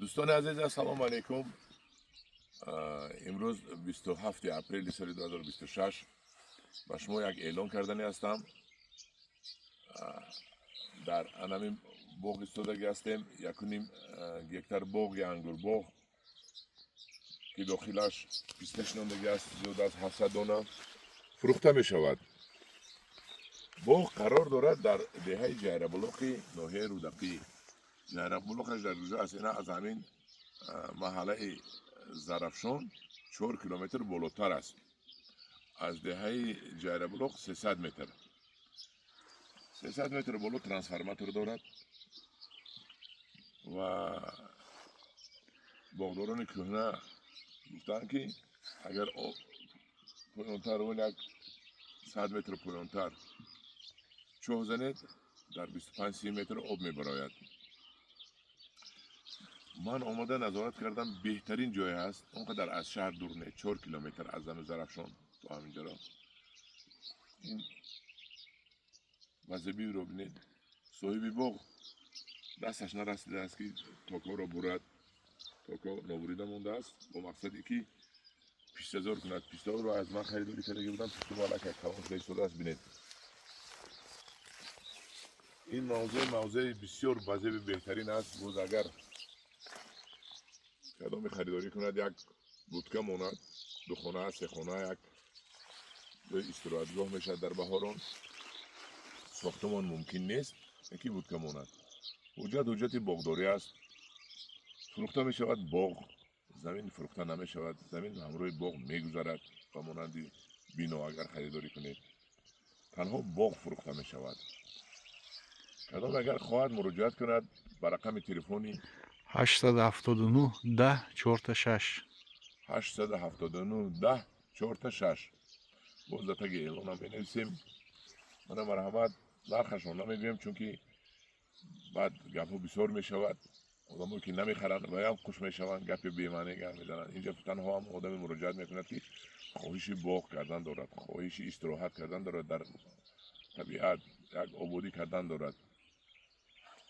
دوستان عزیز سلام علیکم. امروز 27 اپریل سال 2026 با شما یک اعلام کردنی هستم. در انمی باغ استودگی هستیم. 1.5 گکتر باغ یا انگور باغ که داخلش پیسته شناندگی است. زیاد از 700 دانه فروخته می شود. باغ قرار دارد در دهه جیره‌بلوغ ناحیه رودقی. جیره‌بلوغش در کجا است؟ اینا از همین محله زرافشان 4 کیلومتر بالاتر است. از دهه جیره‌بلوغ 300 متر. 300 متر بالا ترانسفورماتور دارد و باغداران کهنه گفتند که اگر پایانتر و 100 متر پایانتر چاه زنید در 25-30 متر آب میبراید. من آمده نظارت کردم، بهترین جای هست. اونقدر از شهر دور نه، 4 کیلومتر از زرافشان تا همینجا را. این وضعی رو ببینید. صاحب باغ دستش نرسیده است که تاکا را برد. تاکا نابریده مونده است با مقصدی که پیشتزار کند. پیشتزار رو از من خریداری کرده بودم. پیشتزار بالا که کلان شده شده است. بینید این موضع بسیار وضعی بهترین است. باز اگر کدام خریداری کند، یک بودکه ماند، 2 خانه 3 خانه، یک استراحتگاه میشد. در بهاران ساختمان ممکن نیست، یکی بودکه ماند. حجت باغداری است. فروخته می شود باغ، زمین فروخته نمی شود. زمین همراه باغ می گذرد و مانند بنا اگر خریداری کنید تنها باغ فروخته می شود. کدام اگر خواهد مراجعت کند به رقم تلفنی 879 10 46 879 10 46. باز در تگ اعلان هم بنویسیم. من مرحمت نرخشان نمیگویم چون که بعد گپ ها بسیار می شود. آدم که نمیخرند و هم خوش می شوند، گپ بی‌معنی گپ میزنند. اینجا تنها هم آدم مراجعت میکند که خواهش باغ کردن دارد، خواهش استراحت کردن دارد، در طبیعت یک آبادی کردن دارد.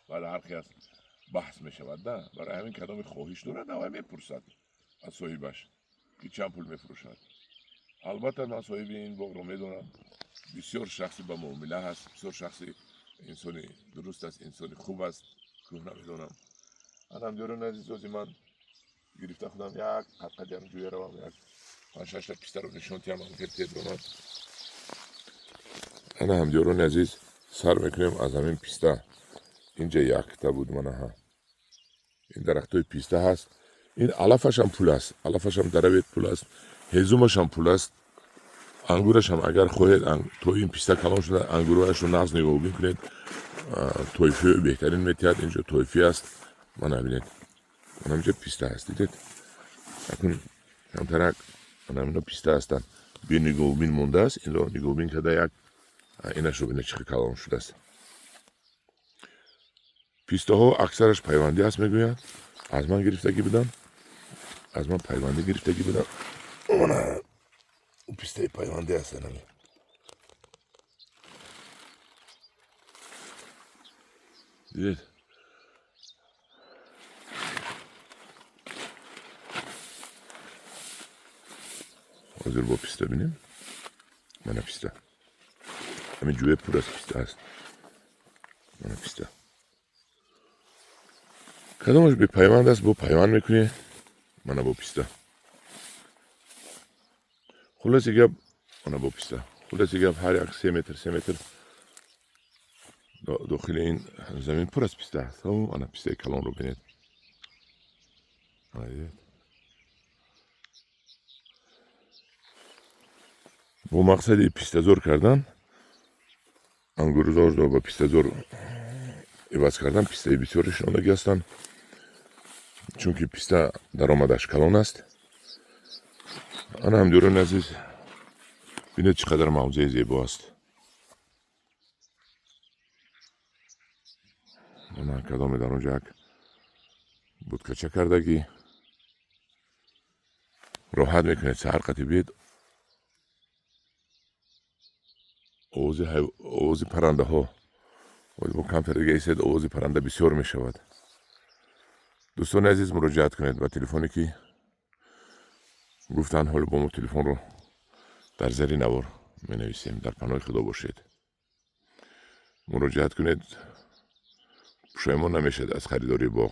بعد هر کی از بحث می شود. نه، برای همین کدام خواهش دارد و میپرسد از صاحبش که چند پول میفروشد. البته من صاحب این باغ رو میدونم، بسیار شخصی به معامله هست، بسیار شخصی انسانی درست است، انسانی خوب است که نمیدونم. آدم دیاران عزیز از من گرفته خودم یک قد هم جویه رو یک 5-6 تا پیسته رو نشون تیم هم کرد دونات. انا هم دیاران عزیز سر میکنیم از همین پیسته. اینجا یک تا بود منه ها. این درخت های پیسته هست. این علفش هم پول است، علفش هم دربیت پول است، هیزومش هم پول است. انگورش هم اگر خواهید تو این پیسته کلان شده انگورش رو نغز نگاه بکنید، تویفی بهترین میتید. اینجا تویفی است. من نبینید من اینجا پیسته هست دیدید. اکنون کمترک من اینا پیسته هستن. بی نگاه بین مونده است. این رو نگاه بین کده یک اینش رو بینه چقدر کلان شده است. پیسته ها اکثرش پیوندی هست میگوید. از من گرفتگی بودن، از من پیوندی گرفتگی بودن. من پیسته پیوندی هستن همی. دیدید حاضر با پیسته بینیم. من پیسته همین جوه پر از پیسته هست. من پیسته کدامش به پیوند است با پیوند میکنی. من با پیسته خلاصی گب من با پیسته خلاصی گب هر یک 3 متر داخل این زمین پر از پیسته هست. انا پیسته کلان رو بینید. با مقصد پیسته زور کردن، انگورزار رو با پیسته زور عوض کردن. پیسته بسیار شناندگی هستند چون که پیسته درآمدش کلان است. انا هم دیاران عزیز بینید چقدر موضع زیبا است. من کدام در اونجا یک بودکچه کردگی راحت میکنید. سهر قطعی بید آواز پرنده ها با کمتر دیگه ایستید آواز پرنده بسیار میشود. دوستان عزیز مراجعت کنید به تلفنی که گفتن، حالا با ما تلفن رو در زیر نوار می نویسیم. در پناه خدا باشید، مراجعت کنید، پشیمان نمیشد از خریداری باغ.